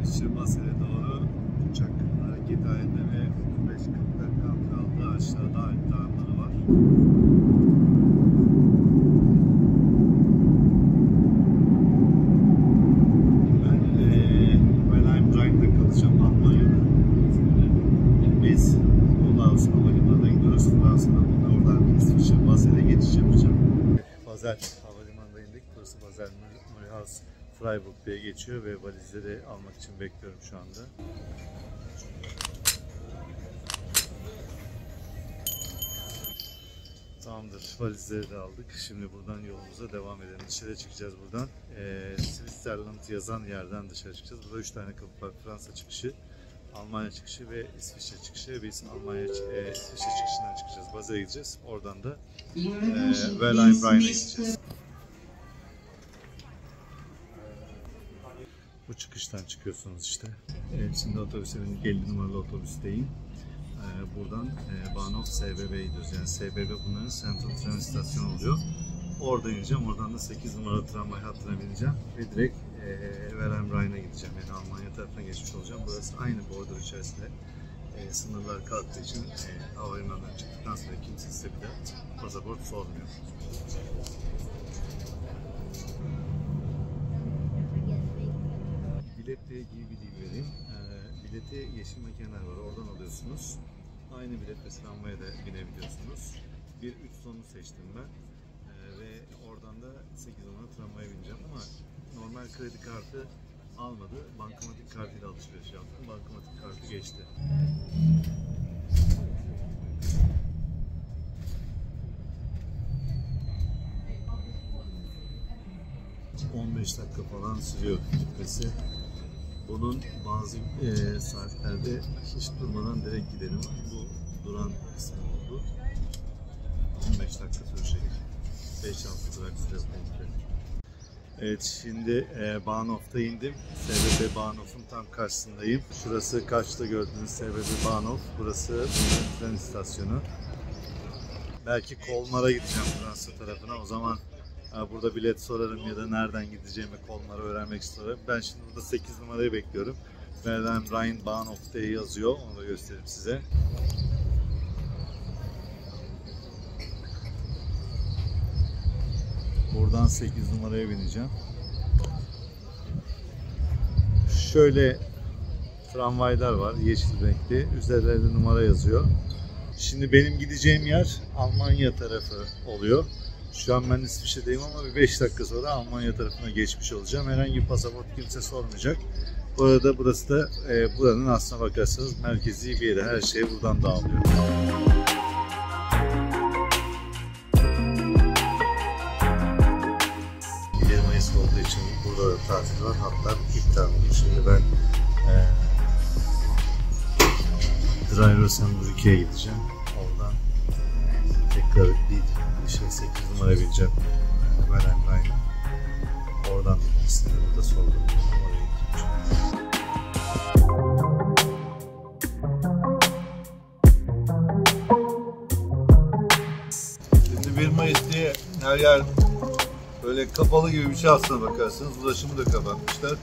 İsviçre Basel'e doğru uçak hareket halinde ve 35-40 dakika kaldı. Aşağıda Alp dağları var. Ben Rhein'de kalacağım, Almanya'da. Biz Mulhouse Havalimanı'na gidiyoruz. Fransa'dan oradan İsviçre Basel'e geçiş yapacağım. Basel Havalimanı'na indik. Burası Basel Mulhouse Freiburg diye geçiyor ve valizleri almak için bekliyorum şu anda. Tamamdır, valizleri de aldık. Şimdi buradan yolumuza devam edelim. Dışarı çıkacağız buradan. Switzerland yazan yerden dışarı çıkacağız. Burada 3 tane kapı var. Fransa çıkışı, Almanya çıkışı ve İsviçre çıkışı. Biz İsviçre çıkışından çıkacağız. Basel'e gideceğiz. Oradan da Rhein'a gideceğiz. Bu çıkıştan çıkıyorsunuz işte. Evet, şimdi otobüse bindik. 50 numaralı otobüsteyim. Buradan Bahnhof SBB'ye gidiyoruz. Yani SBB bunların Central Tren İstasyonu oluyor. Orada ineceğim. Oradan da 8 numaralı tramvay hattına bineceğim. Ve direkt Rhein'a gideceğim. Yani Almanya tarafına geçmiş olacağım. Burası aynı border içerisinde. Sınırlar kalktığı için havalimanından çıktıktan sonra kimse size bir de pasaport sormuyor. Biletle ilgili bilgi vereyim. Bileti yeşil makineler var, oradan alıyorsunuz. Aynı biletle tramvaya da binebiliyorsunuz. Bir 3 sonu seçtim ben. Ve oradan da 8 numara tramvaya bineceğim ama normal kredi kartı almadı. Bankamatik kartıyla alışveriş yaptım. Bankamatik kartı geçti. ...15 dakika falan sürüyor gitmesi. Bunun bazı saatlerde hiç durmadan direkt gidelim. Bu duran kısmı oldu. 15 dakika sürecek. 5-6 durak sürüyor. Evet, şimdi Bahnhof'ta indim. SBB Bahnhof'un tam karşısındayım. Şurası karşıda gördüğünüz SBB Bahnhof. Burası tren istasyonu. Belki Kolmar'a gideceğim Fransa tarafına. O zaman burada bilet sorarım ya da nereden gideceğimi Kolmar'ı öğrenmek istiyorum. Ben şimdi burada 8 numarayı bekliyorum. Rhein Bahnhof diye yazıyor. Onu da göstereyim size. Buradan 8 numaraya bineceğim. Şöyle tramvaylar var, yeşil renkli. Üzerlerinde numara yazıyor. Şimdi benim gideceğim yer Almanya tarafı oluyor. Şu an ben İsviçre'deyim ama bir 5 dakika sonra Almanya tarafına geçmiş olacağım. Herhangi bir pasaport kimse sormayacak. Bu arada burası da buranın aslına bakarsanız merkezi bir yeri. Her şey buradan dağılıyor. 1 Mayıs olduğu için burada da tatil var. Hatlar iptal oldu. Şimdi ben Dreirosenbrücke'ye gideceğim. Oradan tekrar bir 8 numara bineceğim. Rhein'a. Oradan bir istedim. Burada sordum. Oraya gideceğim. Şimdi 1 Mayıs diye her yer böyle kapalı gibi bir şey aslına bakarsanız. Ulaşımı da kapatmışlar.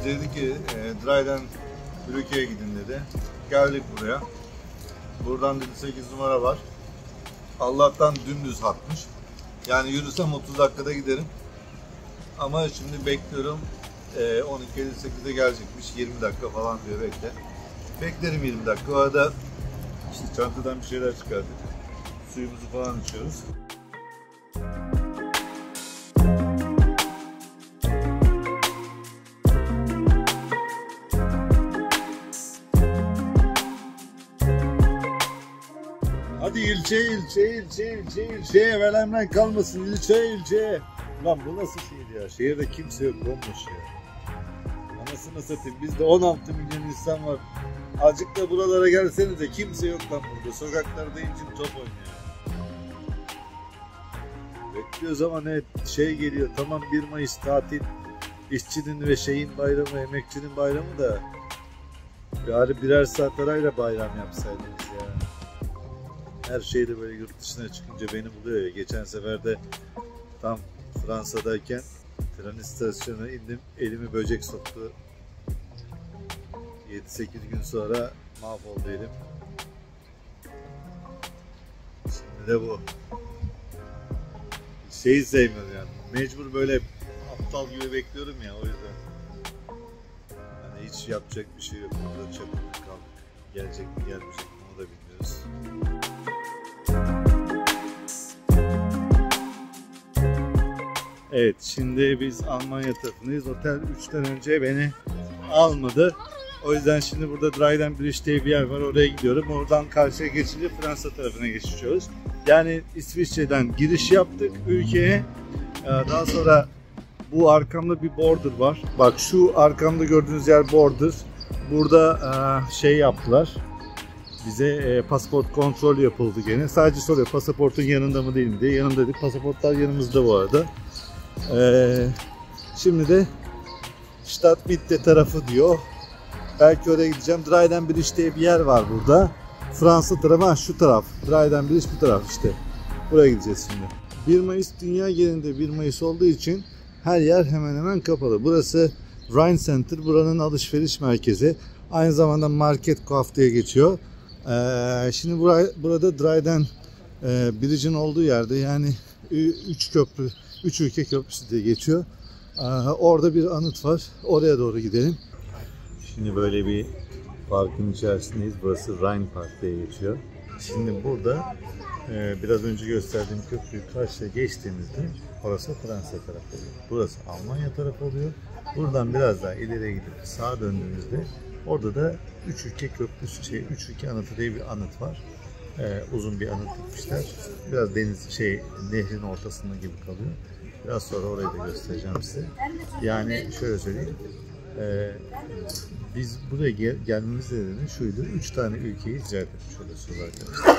Dedi ki Dreirosenbrücke'ye gidin dedi. Geldik buraya. Buradan dedi 8 numara var. Allah'tan dümdüz hatmış. Yani yürüsem 30 dakikada giderim. Ama şimdi bekliyorum. 12.58'de gelecekmiş. 20 dakika falan diyor, bekle. Beklerim 20 dakika. O arada işte çantadan bir şeyler çıkardık. Suyumuzu falan içiyoruz. Hadi ilçe evvelemden kalmasın, ilçe. Ulan bu nasıl şehir ya? Şehirde kimse yok, bomboş ya. Anasını satayım, bizde 16 milyon insan var. Azıcık da buralara gelsenize, kimse yok lan burada. Sokaklarda incin top oynuyor. Bekliyoruz ama ne geliyor, tamam 1 Mayıs tatil. İşçinin ve bayramı, emekçinin bayramı da. Bari birer saat arayla bayram yapsaydınız ya. Her şeyde böyle yurt dışına çıkınca beni buluyor ya. Geçen sefer de tam Fransa'dayken tren istasyonuna indim. Elimi böcek soktu. 7-8 gün sonra mahvoldu elim. Şimdi de bu. Şeyi sevmiyorum yani. Mecbur böyle aptal gibi bekliyorum ya, o yüzden. Yani hiç yapacak bir şey yok. Burada çakılıp kaldık. Gelecek mi gelmeyecek mi onu da bilmiyoruz. Evet, şimdi biz Almanya tarafındayız. Otel 3'ten önce beni almadı. O yüzden şimdi burada Dryden Bridge diye bir yer var. Oraya gidiyorum. Oradan karşıya geçince Fransa tarafına geçiyoruz. Yani İsviçre'den giriş yaptık ülkeye. Daha sonra bu arkamda bir border var. Bak şu arkamda gördüğünüz yer border. Burada şey yaptılar. Bize pasaport kontrol yapıldı gene. Sadece soruyor pasaportun yanında mı değil mi diye. Yanında değil. Pasaportlar yanımızda bu arada. Şimdi de Stadtmitte tarafı diyor. Belki oraya gideceğim. Dryden Bridge diye bir yer var burada. Fransa tarafı şu taraf. Dryden Bridge bu taraf işte. Buraya gideceğiz şimdi. 1 Mayıs dünya genelinde 1 Mayıs olduğu için her yer hemen hemen kapalı. Burası Rhine Center. Buranın alışveriş merkezi. Aynı zamanda Market Coaf diye geçiyor. Şimdi burada Dryden Bridge'in olduğu yerde, yani 3 ülke köprüsü diye geçiyor. Orada bir anıt var. Oraya doğru gidelim. Şimdi böyle bir parkın içerisindeyiz. Burası Rhine Park diye geçiyor. Şimdi burada biraz önce gösterdiğim köprüyü karşıya geçtiğimizde orası Fransa tarafı oluyor. Burası Almanya tarafı oluyor. Buradan biraz daha ileriye gidip sağa döndüğümüzde orada da 3 ülke köprüsü, 3 ülke anıtı diye bir anıt var. Uzun bir anıt dikmişler. Biraz nehrin ortasında gibi kalıyor. Biraz sonra orayı da göstereceğim size. Yani şöyle söyleyeyim. Biz buraya gelmemiz nedeni şuydu. 3 tane ülkeyi ziyaret etmiş oluyorsunuz arkadaşlar.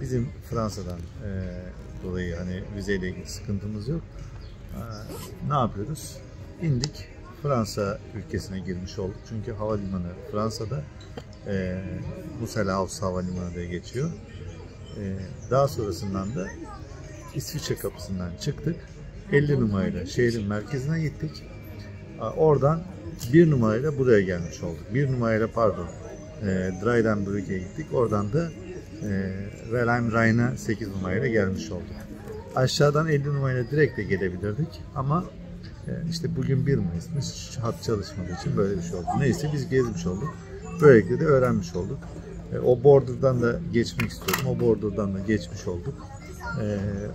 Bizim Fransa'dan dolayı hani vizeyle ilgili sıkıntımız yok. Ne yapıyoruz? İndik. Fransa ülkesine girmiş olduk. Çünkü havalimanı Fransa'da. Musselhaus Havalimanı diye geçiyor. Daha sonrasından da İsviçre kapısından çıktık. 50 numarayla şehrin merkezine gittik. Oradan 1 numarayla buraya gelmiş olduk. 1 numarayla Dryden Bridge'e gittik. Oradan da Welheim Rhine'a 8 numarayla gelmiş olduk. Aşağıdan 50 numarayla direkt de gelebilirdik ama işte bugün 1 Mayıs'mış, hat çalışmadığı için böyle bir şey oldu. Neyse biz gezmiş olduk. Böylelikle de öğrenmiş olduk. O border'dan da geçmek istiyordum. O border'dan da geçmiş olduk.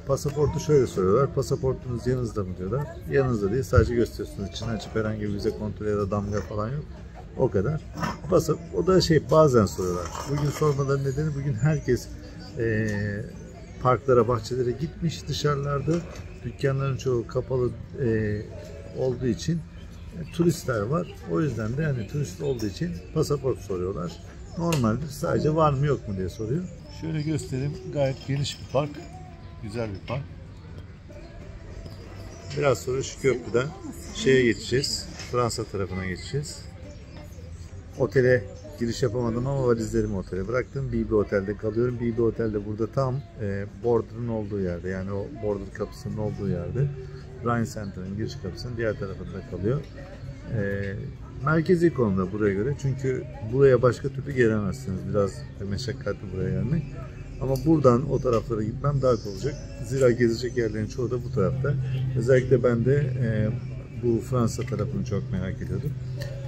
Pasaportu şöyle soruyorlar. Pasaportunuz yanınızda mı diyorlar. Yanınızda değil. Sadece gösteriyorsunuz. İçinden açıp herhangi bir vize kontrolü ya da damga falan yok. O kadar. O da bazen soruyorlar. Bugün sormaların nedeni bugün herkes parklara, bahçelere gitmiş dışarılarda. Dükkanların çoğu kapalı olduğu için turistler var. O yüzden de yani turist olduğu için pasaport soruyorlar. Normaldir. Sadece var mı yok mu diye soruyor. Şöyle göstereyim. Gayet geniş bir park. Güzel bir park. Biraz sonra şu köprüden geçeceğiz. Fransa tarafına geçeceğiz. Otele giriş yapamadım ama valizlerimi otele bıraktım. BB Otel'de kalıyorum. BB Otel'de burada tam border'ın olduğu yerde, yani o border kapısının olduğu yerde. Rhine Center'ın giriş kapısının diğer tarafında kalıyor. Merkezi konumda buraya göre. Çünkü buraya başka türlü gelemezsiniz. Biraz meşakkatli buraya gelmek. Ama buradan o taraflara gitmem daha kolay olacak. Zira gezecek yerlerin çoğu da bu tarafta. Özellikle ben de bu Fransa tarafını çok merak ediyordum.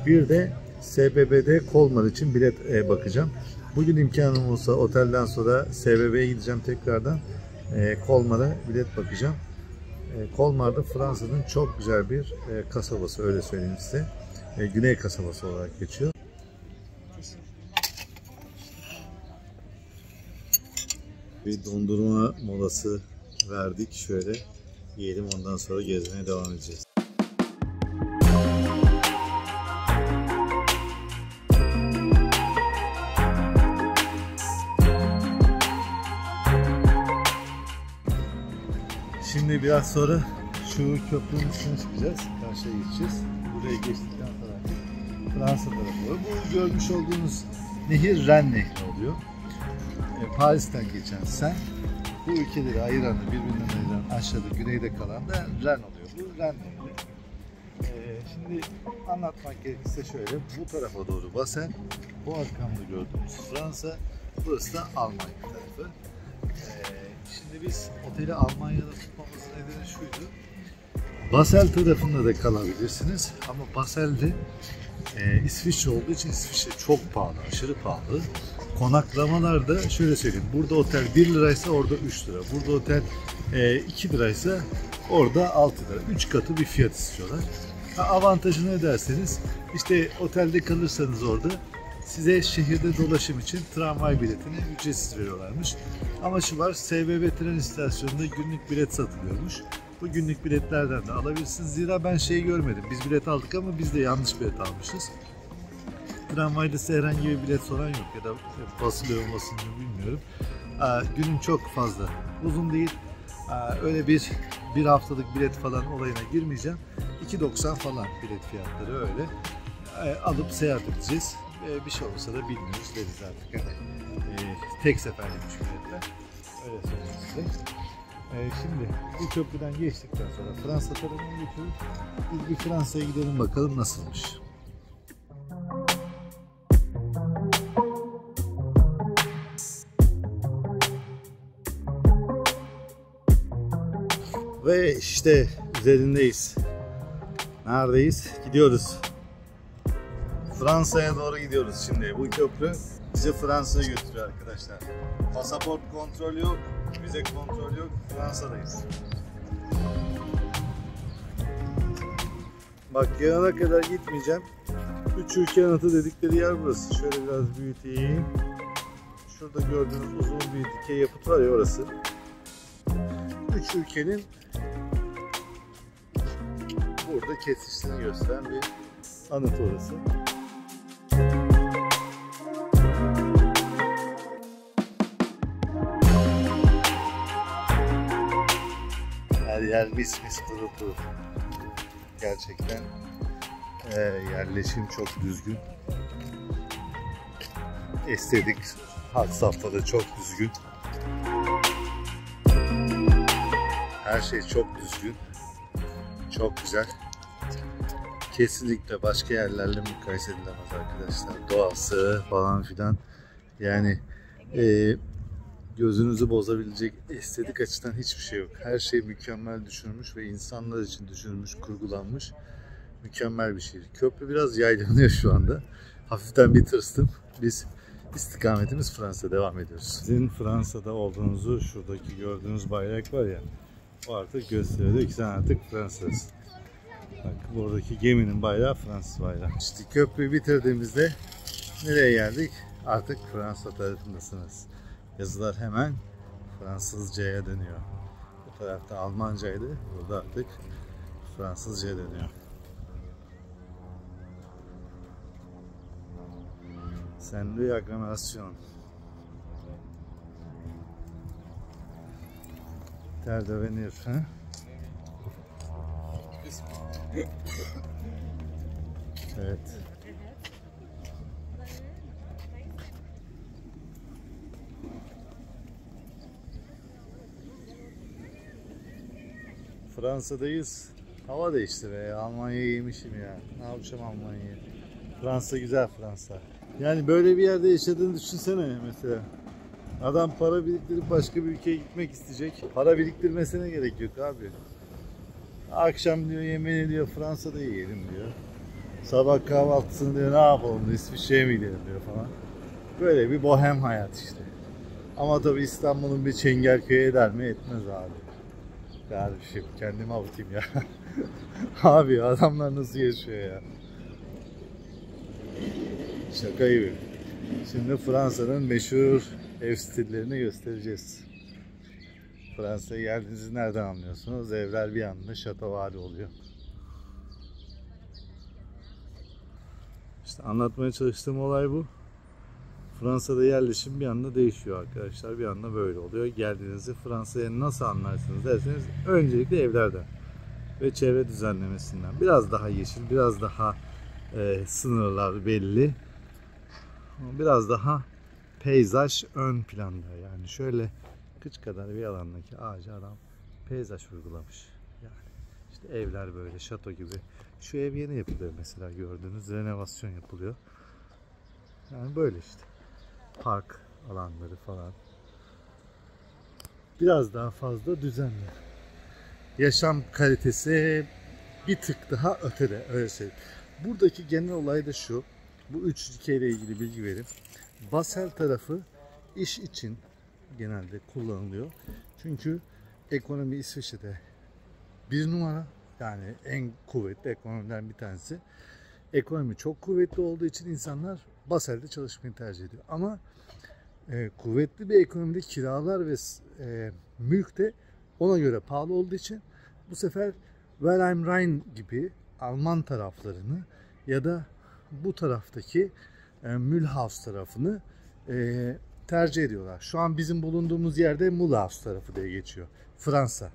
Bir de SBB'de Kolmar için bilet bakacağım. Bugün imkanım olsa otelden sonra SBB'ye gideceğim tekrardan. Kolmar'a bilet bakacağım. Kolmar'da Fransa'nın çok güzel bir kasabası, öyle söyleyeyim size. Güney kasabası olarak geçiyor. Bir dondurma molası verdik. Şöyle yiyelim, ondan sonra gezmeye devam edeceğiz. Şimdi biraz sonra şu köprünün üstüne çıkacağız. Karşıya geçeceğiz. Buraya geçtikten sonra Fransa tarafı oluyor. Bu görmüş olduğunuz nehir Ren Nehri oluyor. Paris'ten geçen Sen. Bu ülkeleri ayıran, birbirinden ayıran aşağıda güneyde kalan da Ren oluyor. Bu Ren Nehri. Şimdi anlatmak gerekirse şöyle, bu tarafa doğru Basel, bu arkamda gördüğümüz Fransa, burası da Almanya tarafı. Şimdi biz oteli Almanya'da tutmamızın nedeni şuydu. Basel tarafında da kalabilirsiniz ama Basel'de İsviçre olduğu için İsviçre çok pahalı, aşırı pahalı. Konaklamalar da şöyle söyleyeyim, burada otel 1 liraysa orada 3 lira, burada otel 2 liraysa orada 6 lira, 3 katı bir fiyat istiyorlar. Avantajı ne derseniz, işte otelde kalırsanız orada size şehirde dolaşım için tramvay biletini ücretsiz veriyorlarmış. Ama şu var, SBB tren istasyonunda günlük bilet satılıyormuş. Bu günlük biletlerden de alabilirsiniz. Zira ben şeyi görmedim. Biz bilet aldık ama biz de yanlış bilet almışız. Tramvayda size herhangi bir bilet soran yok ya da basılıyor mu basılmıyor bilmiyorum. Günün çok fazla uzun değil. Öyle bir haftalık bilet falan olayına girmeyeceğim. 2.90 falan bilet fiyatları öyle. Alıp seyahat edeceğiz. Bir şey olursa da bilmiyoruz deriz artık. Yani, tek seferlikmiş biletler. Öyle söyleyeyim size. Şimdi bu köprüden geçtikten sonra Fransa tarafına geçiyoruz. Biz bir Fransa'ya gidelim bakalım nasılmış. Ve işte üzerindeyiz. Neredeyiz? Gidiyoruz. Fransa'ya doğru gidiyoruz şimdi. Bu köprü bizi Fransa'ya götürüyor arkadaşlar. Pasaport kontrolü yok, vize kontrolü yok. Fransa'dayız. Bak yanına kadar gitmeyeceğim. 3 ülke anıtı dedikleri yer burası. Şöyle biraz büyüteyim. Şurada gördüğünüz uzun bir dikey yapıt var ya, orası. 3 ülkenin burada kesiştiğini gösteren bir anıt orası. Her yer mis mis pırıl pırıl. Gerçekten yerleşim çok düzgün. Estetik hat safhada çok düzgün. Her şey çok düzgün. Çok güzel. Kesinlikle başka yerlerle mukayese edilemez arkadaşlar. Doğası falan filan. Yani gözünüzü bozabilecek estetik açıdan hiçbir şey yok. Her şey mükemmel düşünülmüş ve insanlar için düşünülmüş, kurgulanmış. Mükemmel bir şehir. Köprü biraz yaylanıyor şu anda. Hafiften bir tırstım. Biz istikametimiz Fransa, devam ediyoruz. Sizin Fransa'da olduğunuzu şuradaki gördüğünüz bayrak var ya, o artık gösteriyor ki sen artık Fransa'dasın. Bak buradaki geminin bayrağı Fransız bayrağı. İşte köprüyü bitirdiğimizde nereye geldik? Artık Fransa tarafındasınız. Yazılar hemen Fransızcaya dönüyor. Bu tarafta Almancaydı, burada artık Fransızcaya dönüyor. Saint-Louis Agglomération. Terre d'Avenir. Evet. Fransa'dayız. Hava değişti be. Almanya'yı yemişim ya. Ne yapacağım Almanya'yı? Fransa güzel, Fransa. Yani böyle bir yerde yaşadığını düşünsene mesela. Adam para biriktirip başka bir ülkeye gitmek isteyecek. Para biriktirmesine gerek yok abi. Akşam diyor yemeğini diyor Fransa'da yiyelim diyor. Sabah kahvaltısını diyor ne yapalım diyor, İsviçre'ye mi gidelim diyor falan. Böyle bir bohem hayat işte. Ama tabii İstanbul'un bir Çengelköy'e eder mi? Etmez abi. Kardeşim kendimi avutayım ya. Abi adamlar nasıl yaşıyor ya? Şaka gibi. Şimdi Fransa'nın meşhur ev stillerini göstereceğiz. Fransa'ya geldiğinizi nereden anlıyorsunuz? Evler bir anda şatovari oluyor. İşte anlatmaya çalıştığım olay bu. Fransa'da yerleşim bir anda değişiyor arkadaşlar. Bir anda böyle oluyor. Geldiğinizde Fransa'ya nasıl anlarsınız derseniz öncelikle evlerden ve çevre düzenlemesinden. Biraz daha yeşil, biraz daha sınırlar belli. Biraz daha peyzaj ön planda. Yani şöyle kıç kadar bir alandaki ağaca adam peyzaj uygulamış. Yani işte evler böyle şato gibi Şu ev yeni yapılıyor mesela, gördüğünüz renovasyon yapılıyor. Yani böyle işte. Park alanları falan. Biraz daha fazla düzenli. Yaşam kalitesi bir tık daha ötede, öyle söyleyeyim. Buradaki genel olay da şu. Bu 3 ülke ile ilgili bilgi vereyim. Basel tarafı iş için genelde kullanılıyor. Çünkü ekonomi İsviçre'de bir numara, yani en kuvvetli ekonomiden bir tanesi. Ekonomi çok kuvvetli olduğu için insanlar Basel'de çalışmayı tercih ediyor. Ama kuvvetli bir ekonomide kiralar ve mülk de ona göre pahalı olduğu için bu sefer Weilheim Rhein gibi Alman taraflarını ya da bu taraftaki Mulhouse tarafını tercih ediyorlar. Şu an bizim bulunduğumuz yerde Mulhouse tarafı diye geçiyor. Fransa.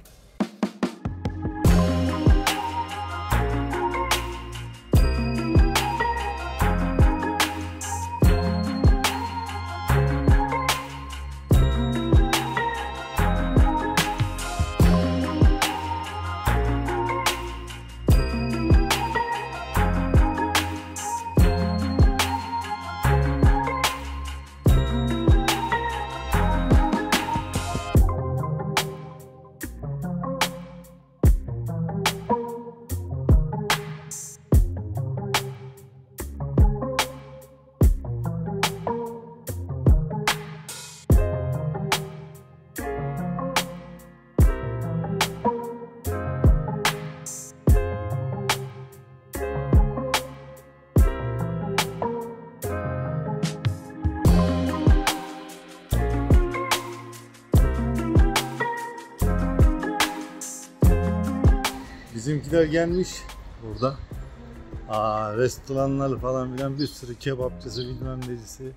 Bizimkiler gelmiş burada. Restoranlar falan filan, bir sürü kebapçısı, bilmem necisi,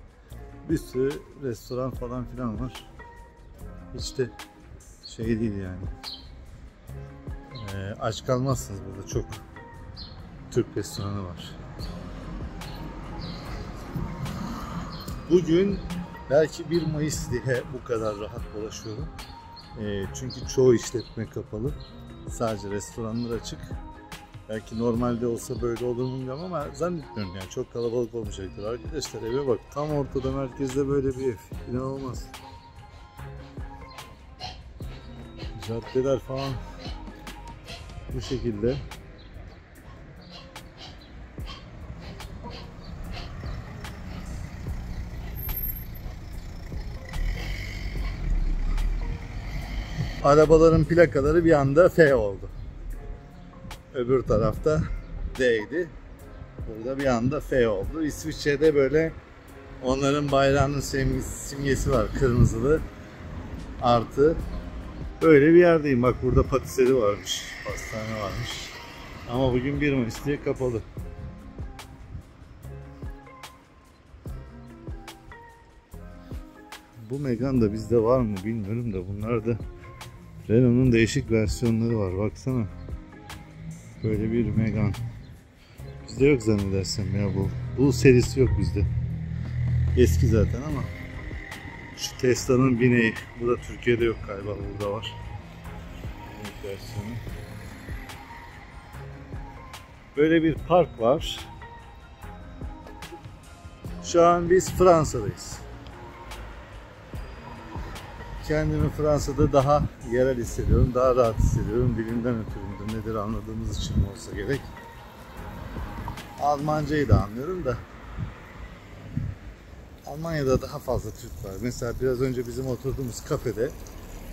bir sürü restoran falan filan var. Hiç de şey değil yani. Aç kalmazsınız, burada çok Türk restoranı var. Bugün belki 1 Mayıs diye bu kadar rahat dolaşıyorum. Çünkü çoğu işletme kapalı. Sadece restoranlar açık. Belki normalde olsa böyle olur mu bilmiyorum ama zannetmiyorum yani, çok kalabalık olmayacaktır. Arkadaşlar eve bak, tam ortada, merkezde böyle bir ev. İnanılmaz. Caddeler falan bu şekilde. Arabaların plakaları bir anda F oldu. Öbür tarafta D'ydi. Burada bir anda F oldu. İsviçre'de böyle onların bayrağının simgesi var. Kırmızılı artı. Böyle bir yerdeyim. Bak burada patiseri varmış. Pastane varmış. Ama bugün 1 Mayıs diye kapalı. Bu Megane da bizde var mı bilmiyorum da, bunlar da Renault'un değişik versiyonları var. Baksana. Böyle bir Megane. Bizde yok zannedersem ya bu. Bu serisi yok bizde. Eski zaten ama. Şu Tesla'nın bineği. Bu da Türkiye'de yok galiba. Burada var. Bu versiyonu. Böyle bir park var. Şu an biz Fransa'dayız. Kendimi Fransa'da daha yerel hissediyorum, daha rahat hissediyorum. Dilinden ötürü nedir anladığımız için olsa gerek. Almancayı da anlıyorum da. Almanya'da daha fazla Türk var. Mesela biraz önce bizim oturduğumuz kafede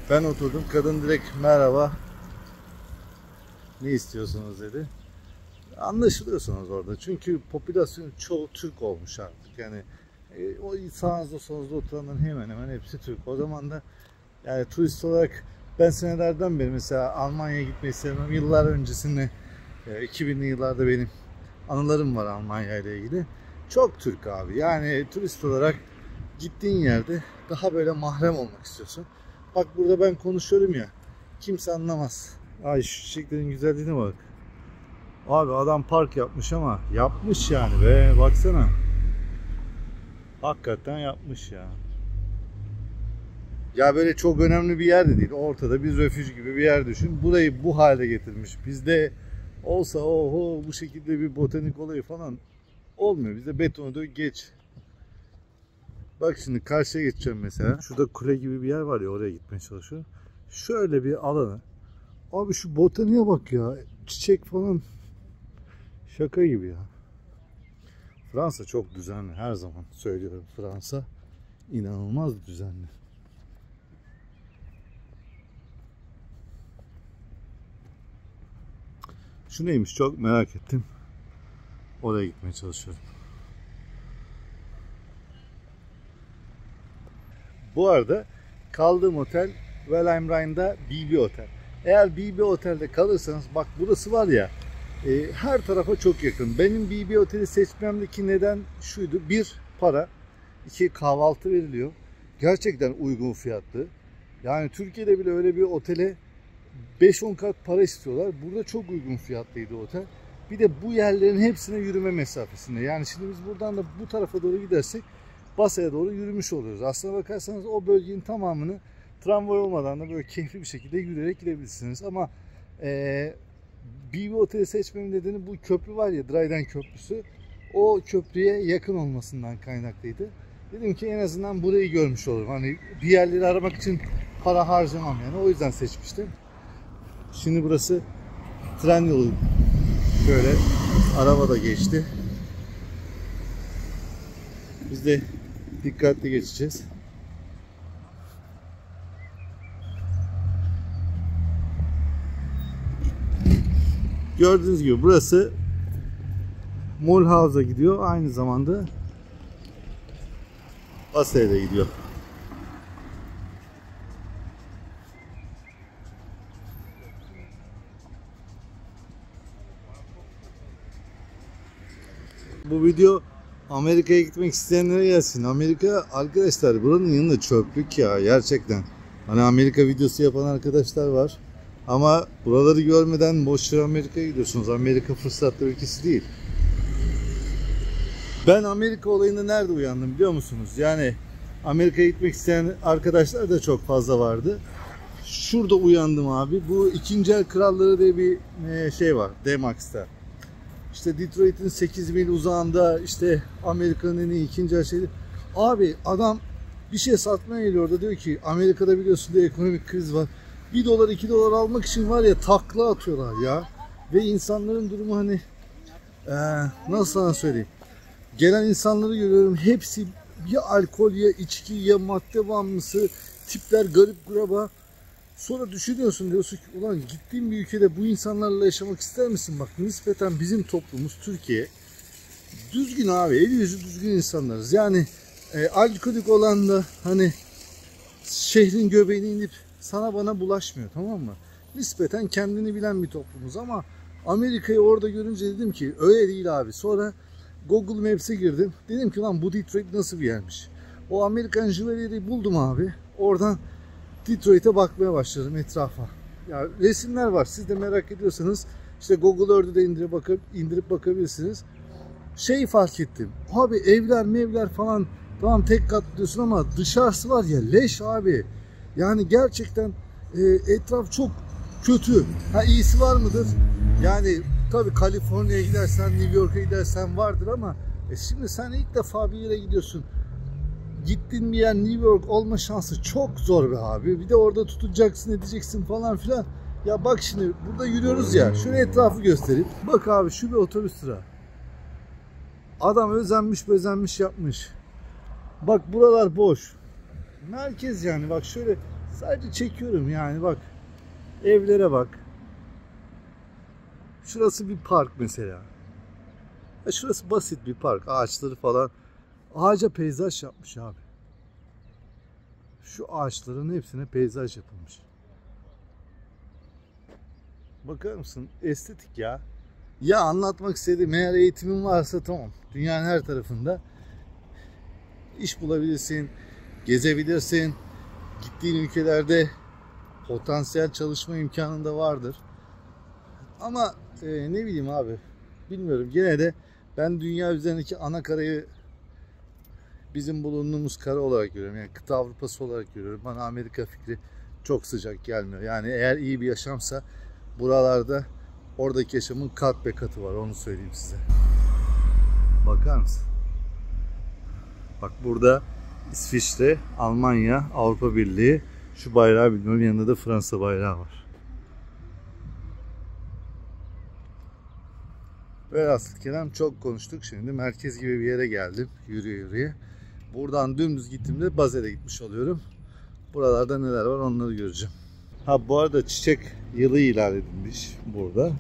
ben oturdum, kadın direkt merhaba, ne istiyorsunuz dedi. Anlaşılıyorsunuz orada. Çünkü popülasyon çoğu Türk olmuş artık. Yani o sağınızda solunuzda oturanların hemen hemen hepsi Türk. O zaman da yani turist olarak ben senelerden beri mesela Almanya'ya gitmeyi sevmem. Yıllar öncesinde 2000'li yıllarda benim anılarım var Almanya ile ilgili. Çok Türk abi. Yani turist olarak gittiğin yerde daha böyle mahrem olmak istiyorsun. Bak burada ben konuşuyorum ya, kimse anlamaz. Ay şu çiçeklerin güzelliğine bak. Abi adam park yapmış ama yapmış yani be, baksana. Hakikaten yapmış ya. Ya böyle çok önemli bir yer de değil. Ortada bir refüj gibi bir yer düşün. Burayı bu hale getirmiş. Bizde Olsa oho bu şekilde bir botanik olayı falan olmuyor. Bizde betonu dök geç. Bak şimdi karşıya geçeceğim mesela. Şurada kule gibi bir yer var ya, oraya gitmeye çalışıyorum. Şöyle bir alanı. Abi şu botaniğe bak ya. Çiçek falan. Şaka gibi ya. Fransa çok düzenli. Her zaman söylüyorum. Fransa inanılmaz düzenli. Şu neymiş çok merak ettim. Oraya gitmeye çalışıyorum. Bu arada kaldığım otel Well am Rhein'da BB Otel. Eğer BB Otel'de kalırsanız bak burası var ya her tarafa çok yakın. Benim BB Otel'i seçmemdeki neden şuydu. Bir, para. İki, kahvaltı veriliyor. Gerçekten uygun fiyatlı. Yani Türkiye'de bile öyle bir otele 5-10 kat para istiyorlar. Burada çok uygun fiyatlıydı otel. Bir de bu yerlerin hepsine yürüme mesafesinde. Yani şimdi biz buradan da bu tarafa doğru gidersek Basa'ya doğru yürümüş oluyoruz. Aslına bakarsanız o bölgenin tamamını tramvay olmadan da böyle keyifli bir şekilde yürüyerek gidebilirsiniz. Ama BB Otel'i seçmemin nedeni bu köprü var ya, Dryden Köprüsü. O köprüye yakın olmasından kaynaklıydı. Dedim ki en azından burayı görmüş olurum. Hani bir yerleri aramak için para harcamam yani. O yüzden seçmiştim. Şimdi burası tren yolu. Şöyle araba da geçti. Biz de dikkatli geçeceğiz. Gördüğünüz gibi burası Mulhouse'a gidiyor. Aynı zamanda Basa'ya da gidiyor. Bu video Amerika'ya gitmek isteyenlere gelsin. Amerika arkadaşlar buranın yanında çöplük ya gerçekten. Hani Amerika videosu yapan arkadaşlar var. Ama buraları görmeden boşver Amerika'ya gidiyorsunuz. Amerika fırsatlı ülkesi değil. Ben Amerika olayında nerede uyandım biliyor musunuz? Yani Amerika'ya gitmek isteyen arkadaşlar da çok fazla vardı. Şurada uyandım abi. Bu ikinci el kralları diye bir şey var D-Max'ta. İşte Detroit'in 8 mil uzağında işte Amerika'nın en iyi ikinci el şeyi. Abi adam bir şey satmaya geliyor orada, diyor ki Amerika'da biliyorsun diye ekonomik kriz var. 1 dolar 2 dolar almak için var ya takla atıyorlar ya. Ve insanların durumu hani nasıl sana söyleyeyim. Gelen insanları görüyorum, hepsi ya alkol ya içki ya madde bağımlısı tipler, garip kuraba. Sonra düşünüyorsun, diyorsun ki ulan gittiğin bir ülkede bu insanlarla yaşamak ister misin? Bak nispeten bizim toplumumuz Türkiye düzgün abi, eli yüzü düzgün insanlarız. Yani alkolik olan da hani şehrin göbeğine inip sana bana bulaşmıyor, tamam mı? Nispeten kendini bilen bir toplumuz ama Amerika'yı orada görünce dedim ki öyle değil abi. Sonra Google Maps'e girdim. Dedim ki lan bu Detroit nasıl bir yermiş? O Amerikan Jewelry'i buldum abi. Oradan Detroit'e bakmaya başladım etrafa. Ya resimler var. Siz de merak ediyorsanız işte Google Earth'ü de indirip bakabilirsiniz. Şey fark ettim. Abi evler mevler falan tamam tek kat diyorsun ama dışarısı var ya leş abi. Yani gerçekten etraf çok kötü. Ha iyisi var mıdır? Yani tabii Kaliforniya'ya gidersen, New York'a gidersen vardır ama şimdi sen ilk defa bir yere gidiyorsun. Gittiğin bir yer New York olma şansı çok zor be abi. Bir de orada tutacaksın edeceksin falan filan. Ya bak şimdi burada yürüyoruz ya. Şöyle etrafı göstereyim. Bak abi şu bir otobüs durağı. Adam özenmiş yapmış. Bak buralar boş. Merkez yani bak şöyle sadece çekiyorum yani bak. Evlere bak. Şurası bir park mesela. Şurası basit bir park. Ağaçları falan. Ağaca peyzaj yapmış abi. Şu ağaçların hepsine peyzaj yapılmış. Bakar mısın? Estetik ya. Ya anlatmak istediğim, eğer eğitimin varsa tamam. Dünyanın her tarafında iş bulabilirsin, gezebilirsin. Gittiğin ülkelerde potansiyel çalışma imkanın da vardır. Ama ne bileyim abi, bilmiyorum. Gene de ben dünya üzerindeki ana karayı bizim bulunduğumuz kara olarak görüyorum. Yani kıta Avrupası olarak görüyorum. Bana Amerika fikri çok sıcak gelmiyor. Yani eğer iyi bir yaşamsa buralarda Oradaki yaşamın kat be katı var, onu söyleyeyim size. Bakar mısın? Bak burada İsviçre, Almanya, Avrupa Birliği, şu bayrağı bilmiyorum, yanında da Fransa bayrağı var. Velhasıl kelam çok konuştuk, şimdi merkez gibi bir yere geldim yürüye yürüye. Buradan dümdüz gittiğimde Basel'e gitmiş oluyorum. Buralarda neler var onları göreceğim. Ha bu arada çiçek yılı ilan edilmiş burada.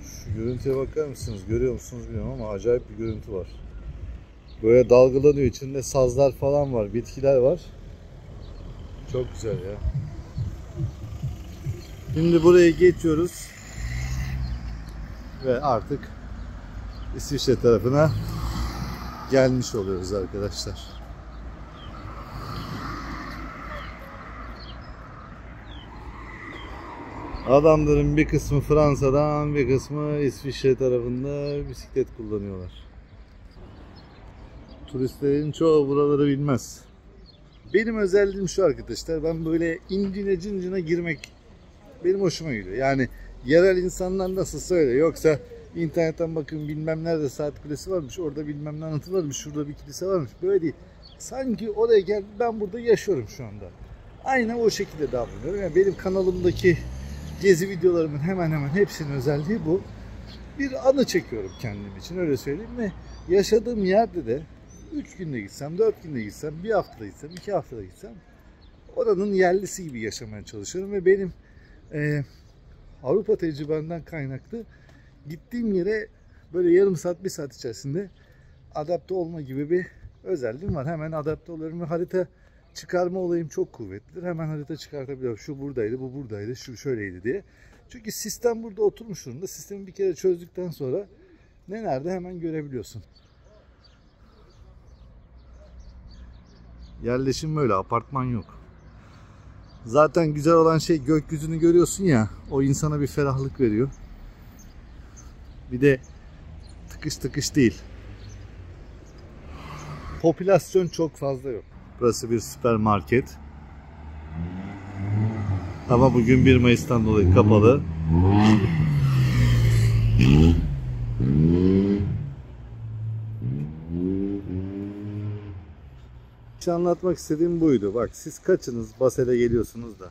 Şu görüntüye bakar mısınız? Görüyor musunuz bilmiyorum ama acayip bir görüntü var. Böyle dalgalanıyor, içinde sazlar falan var, bitkiler var. Çok güzel ya. Şimdi buraya geçiyoruz. Ve artık İsviçre tarafına gelmiş oluyoruz arkadaşlar. Adamların bir kısmı Fransa'dan, bir kısmı İsviçre tarafında bisiklet kullanıyorlar. Turistlerin çoğu buraları bilmez. Benim özelliğim şu arkadaşlar, ben böyle incine cincine girmek benim hoşuma gidiyor. Yani yerel insanlar nasıl söyle, yoksa internetten bakın bilmem nerede saat kulesi varmış, orada bilmem ne anıtı varmış, şurada bir kilise varmış. Böyle değil. Sanki oraya geldim, ben burada yaşıyorum şu anda. Aynen o şekilde davranıyorum. Yani benim kanalımdaki gezi videolarımın hemen hemen hepsinin özelliği bu. Bir anı çekiyorum kendim için, öyle söyleyeyim. Ve yaşadığım yerde de 3 günde gitsem, 4 günde gitsem, 1 haftada gitsem, 2 haftada gitsem oranın yerlisi gibi yaşamaya çalışıyorum. Ve benim Avrupa tecrübemden kaynaklı gittiğim yere böyle yarım saat, 1 saat içerisinde adapte olma gibi bir özelliğim var. Hemen adapte oluyorum ve harita çıkarma olayım çok kuvvetlidir. Hemen harita çıkartabiliyorum. Şu buradaydı, bu buradaydı, şu şöyleydi diye. Çünkü sistem burada oturmuş durumda. Sistemi bir kere çözdükten sonra ne nerede hemen görebiliyorsun. Yerleşim böyle, apartman yok. Zaten güzel olan şey, gökyüzünü görüyorsun ya, o insana bir ferahlık veriyor. Bir de tıkış tıkış değil. Popülasyon çok fazla yok. Burası bir süpermarket. Ama bugün 1 Mayıs'tan dolayı kapalı. Anlatmak istediğim buydu. Bak siz kaçınız Basel'e geliyorsunuz da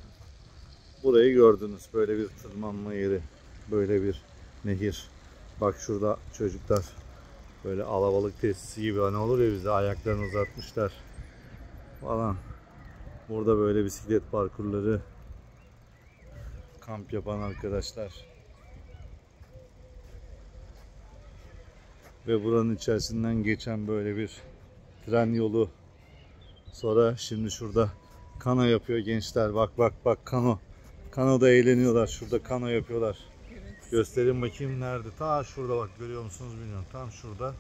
burayı gördünüz. Böyle bir tırmanma yeri, böyle bir nehir. Bak şurada çocuklar böyle alabalık tesisi gibi, hani olur ya, bize ayaklarını uzatmışlar falan. Burada böyle bisiklet parkurları, kamp yapan arkadaşlar. Ve buranın içerisinden geçen böyle bir tren yolu. Sonra şimdi şurada kano yapıyor gençler. Bak bak bak, kano. Kanoda eğleniyorlar. Şurada kano yapıyorlar. Evet. Göstereyim bakayım nerede. Ta şurada bak, görüyor musunuz bilmiyorum. Tam şurada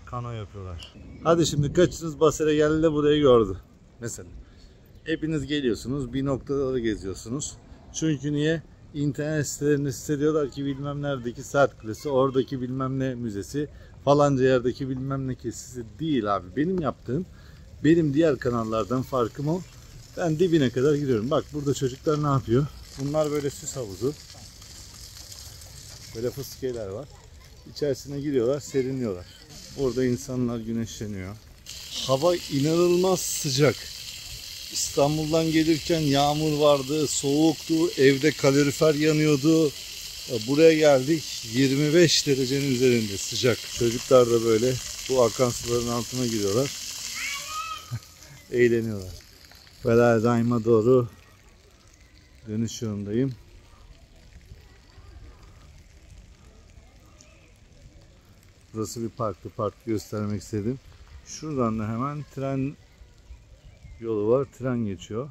kano yapıyorlar. Hadi şimdi kaçınız Basel'e geldi de burayı gördü. Mesela hepiniz geliyorsunuz, bir noktaları geziyorsunuz. Çünkü niye? İnternet sitelerinde hissediyorlar ki bilmem neredeki saat kulesi, oradaki bilmem ne müzesi, falanca yerdeki bilmem ne kesisi değil abi. Benim yaptığım, benim diğer kanallardan farkım o. Ben dibine kadar gidiyorum. Bak burada çocuklar ne yapıyor? Bunlar böyle süs havuzu. Böyle fıskiyeler var. İçerisine giriyorlar, serinliyorlar. Burada insanlar güneşleniyor. Hava inanılmaz sıcak. İstanbul'dan gelirken yağmur vardı, soğuktu, evde kalorifer yanıyordu. Buraya geldik, 25 derecenin üzerinde sıcak. Çocuklar da böyle bu akan suların altına giriyorlar. Eğleniyorlar. Veladaym'a doğru dönüş yolundayım. Burası bir parktı. Parkı göstermek istedim. Şuradan da hemen tren yolu var. Tren geçiyor.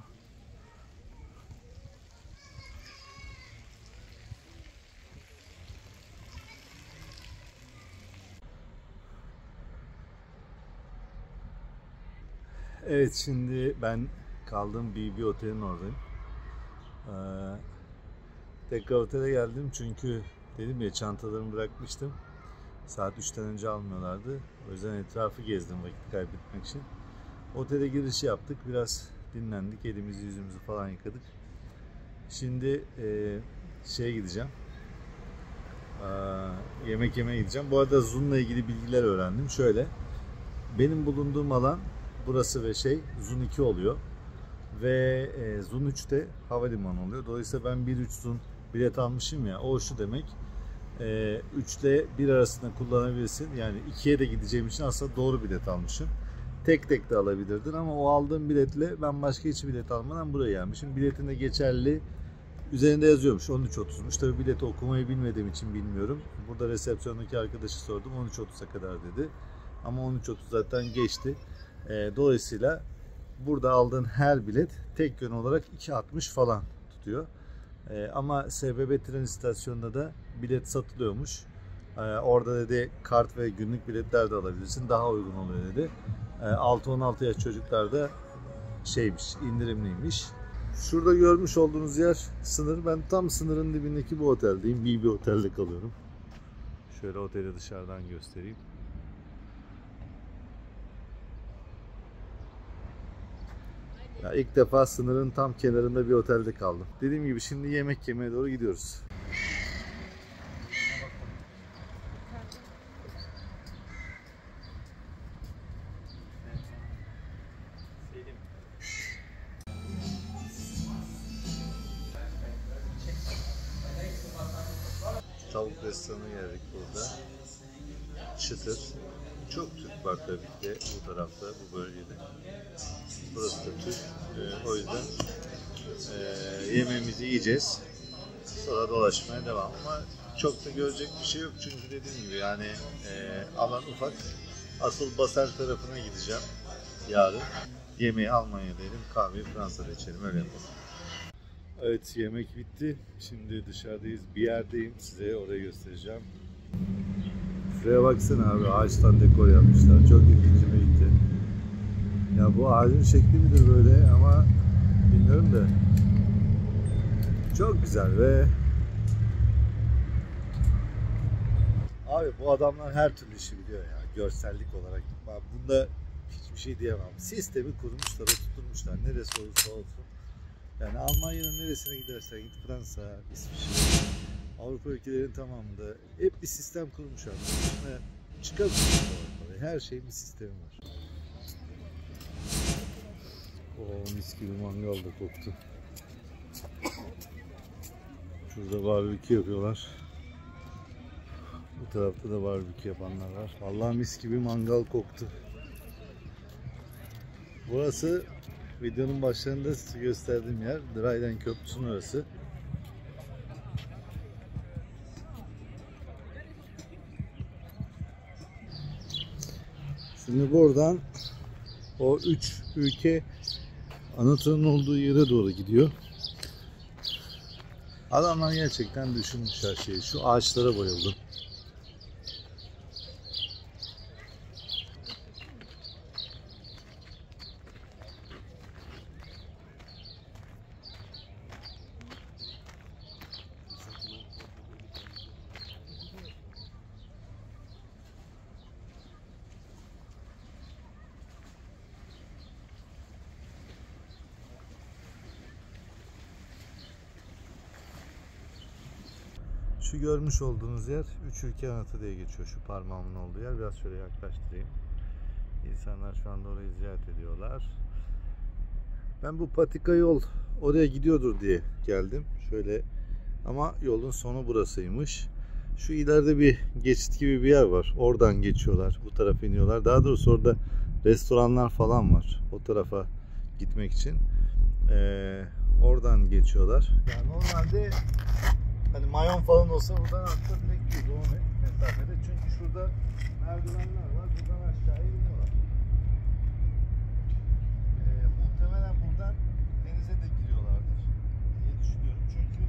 Evet, şimdi ben kaldığım bir otelin oradayım. Tekrar otele geldim çünkü dedim ya, çantalarımı bırakmıştım. Saat 3'ten önce almıyorlardı. O yüzden etrafı gezdim vakit kaybetmek için. Otele girişi yaptık. Biraz dinlendik. Elimizi yüzümüzü falan yıkadık. Şimdi gideceğim. Yemek yemeye gideceğim. Bu arada Zoom'la ilgili bilgiler öğrendim. Şöyle, benim bulunduğum alan burası ve Zoom 2 oluyor. Ve Zoom 3'te havalimanı oluyor. Dolayısıyla ben 1-3 Zoom bilet almışım ya. O şu demek. 3 ile 1 arasında kullanabilirsin. Yani 2'ye de gideceğim için aslında doğru bilet almışım. Tek tek de alabilirdin ama o aldığım biletle ben başka hiç bilet almadan buraya gelmişim. Biletin de geçerli üzerinde yazıyormuş 13.30'muş. Tabii bileti okumayı bilmediğim için bilmiyorum. Burada resepsiyondaki arkadaşı sordum, 13.30'a kadar dedi. Ama 13.30 zaten geçti. Dolayısıyla burada aldığın her bilet tek yön olarak 2.60 falan tutuyor. Ama SBB tren istasyonunda da bilet satılıyormuş. Orada dedi kart ve günlük biletler de alabilirsin. Daha uygun oluyor dedi. 6-16 yaş çocuklar da indirimliymiş. Şurada görmüş olduğunuz yer sınır. Ben tam sınırın dibindeki bu oteldeyim. İyi bir otelde kalıyorum. Şöyle oteli dışarıdan göstereyim. Ya ilk defa sınırın tam kenarında bir otelde kaldım. Dediğim gibi şimdi yemek yemeye doğru gidiyoruz. Tavuk restoranı geldik burada. Çıtır. Çok Türk var tabii ki de bu tarafta, bu bölgede. Burası da Türk. O yüzden yemeğimizi yiyeceğiz. Sonra dolaşmaya devam. Ama çok da görecek bir şey yok çünkü dediğim gibi yani alan ufak. Asıl Basel tarafına gideceğim yarın. Yemeği Almanya'da yedim, kahveyi Fransa'da içelim, öyle yapalım. Evet, yemek bitti. Şimdi dışarıdayız. Bir yerdeyim. Size orayı göstereceğim. Şuraya baksana abi. Ağaçtan dekor yapmışlar. Çok ilgincime gitti. Ya bu ağacın şekli midir böyle ama bilmiyorum da. Çok güzel ve abi bu adamlar her türlü işi biliyor ya. Görsellik olarak. Bunda hiçbir şey diyemem. Sistemi kurmuşlar, oturtmuşlar. Neresi olursa olsun. Yani Almanya'nın neresine gidersen git, Fransa, İsviçre, Avrupa ülkelerinin tamamında hep bir sistem kurmuşlar. Çıkamıyorsun ortada. Her şeyin bir sistemi var. Oo, mis gibi mangal da koktu. Şurada barbekü yapıyorlar. Bu tarafta da barbekü yapanlar var. Vallahi mis gibi mangal koktu. Burası videonun başlarında size gösterdiğim yer. Dryden Köprüsü'nün orası. Şimdi buradan o 3 ülke anıtının olduğu yere doğru gidiyor. Adamlar gerçekten düşünmüş her şeyi. Şu ağaçlara bayıldım. Şu görmüş olduğunuz yer 3 ülke anıtı diye geçiyor. Şu parmağımın olduğu yer. Biraz şöyle yaklaştırayım. İnsanlar şu anda orayı ziyaret ediyorlar. Ben bu patika yol oraya gidiyordur diye geldim. Şöyle ama yolun sonu burasıymış. Şu ileride bir geçit gibi bir yer var. Oradan geçiyorlar. Bu tarafa iniyorlar. Daha doğrusu orada restoranlar falan var. O tarafa gitmek için. Oradan geçiyorlar. Yani normalde hani mayon falan olsa buradan atla direkt gidiyor o mesafede. Çünkü şurada merdivenler var. Buradan aşağıya iniyorlar. Muhtemelen buradan denize de giriyorlardır diye düşünüyorum. Çünkü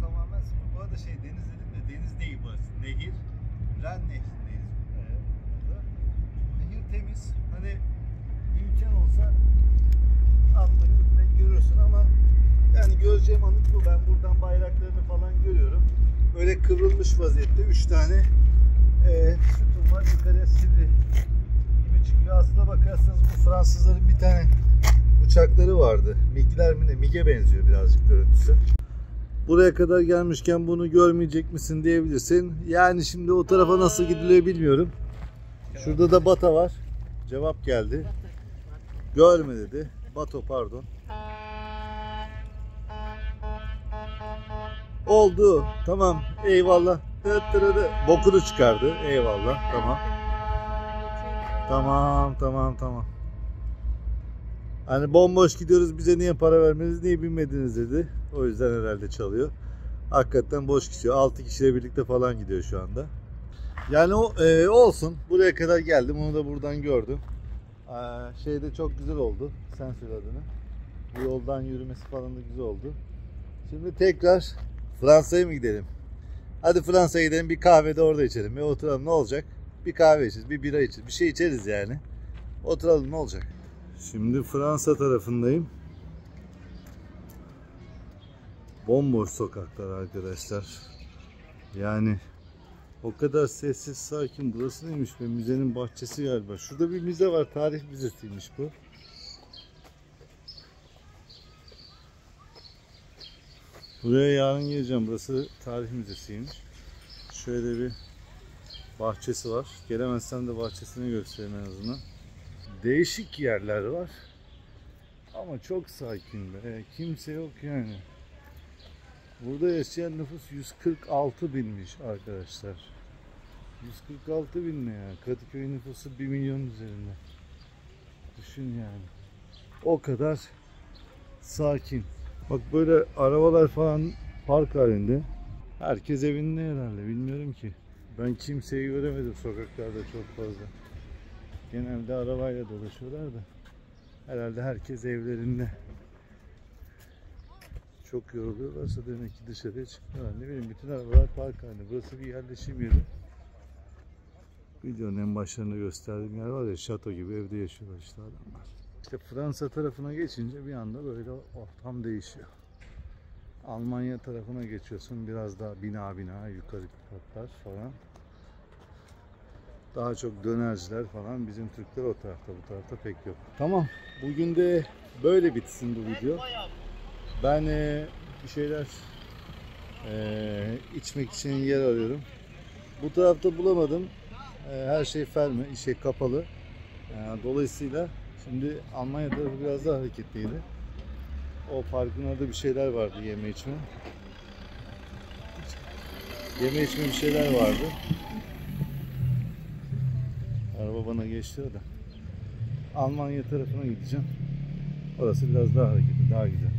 tamamen bu arada deniz dedim de deniz değil burası. Nehir. Ren nehrindeyiz. Nehir temiz. Hani imkan olsa atlayıp direkt görürsün ama yani göreceğim anıt bu. Ben buradan bayraklarını falan görüyorum. Öyle kıvrılmış vaziyette 3 tane sütun var. Yukarıya sivri gibi çıkıyor. Aslına bakarsanız bu Fransızların bir tane uçakları vardı. MiG'ler mi ne? MiG'e benziyor birazcık görüntüsü. Buraya kadar gelmişken bunu görmeyecek misin diyebilirsin. Yani şimdi o tarafa nasıl gidiliyor bilmiyorum. Şurada da Bata var. Cevap geldi. Görme dedi. Bato pardon. Oldu. Tamam. Eyvallah. Bokunu çıkardı. Eyvallah. Tamam. Tamam. Hani bomboş gidiyoruz, bize niye para vermediniz, niye binmediniz dedi. O yüzden herhalde çalıyor. Hakikaten boş gidiyor. 6 kişiyle birlikte falan gidiyor şu anda. Yani olsun. Buraya kadar geldim. Onu da buradan gördüm. Şeyde çok güzel oldu. Sen söyle adını. Bu yoldan yürümesi falan da güzel oldu. Şimdi tekrar Fransa'ya mı gidelim? Hadi Fransa'ya gidelim. Bir kahve de orada içelim. Bir oturalım, ne olacak? Bir kahve içeriz, bir bira içeriz. Bir şey içeriz yani. Oturalım, ne olacak? Şimdi Fransa tarafındayım. Bomboş sokaklar arkadaşlar. Yani o kadar sessiz sakin. Burası neymiş be? Müzenin bahçesi galiba. Şurada bir müze var. Tarih müzesiymiş bu. Buraya yarın geleceğim. Burası tarih müzesiymiş. Şöyle bir bahçesi var. Gelemezsem de bahçesini göstereyim en azından. Değişik yerler var. Ama çok sakin be. Kimse yok yani. Burada yaşayan nüfus 146 binmiş arkadaşlar. 146 bin ne ya? Kadıköy nüfusu 1 milyon üzerinde. Düşün yani. O kadar sakin. Bak böyle arabalar falan park halinde. Herkes evinde herhalde, bilmiyorum ki. Ben kimseyi göremedim sokaklarda çok fazla. Genelde arabayla dolaşıyorlar da. Herhalde herkes evlerinde. Çok yoruluyorlarsa demek ki dışarıya çıkıyorlar. Ne bileyim, bütün arabalar park halinde. Burası bir yerleşim yeri. Videonun en başlarında gösterdiğim yer var ya, şato gibi evde yaşıyorlar işte adamlar. İşte Fransa tarafına geçince bir anda böyle ortam değişiyor. Almanya tarafına geçiyorsun, biraz daha bina yukarı katlar falan. Daha çok dönerciler falan, bizim Türkler o tarafta, bu tarafta pek yok. Tamam, bugün de böyle bitsin bu video. Ben bir şeyler içmek için yer arıyorum. Bu tarafta bulamadım. Her şey ferme, kapalı. Dolayısıyla şimdi Almanya tarafı biraz daha hareketliydi. O parkın orada bir şeyler vardı, yeme içme. Yeme içme bir şeyler vardı. Araba bana geçti da. Almanya tarafına gideceğim. Orası biraz daha hareketli, daha güzel.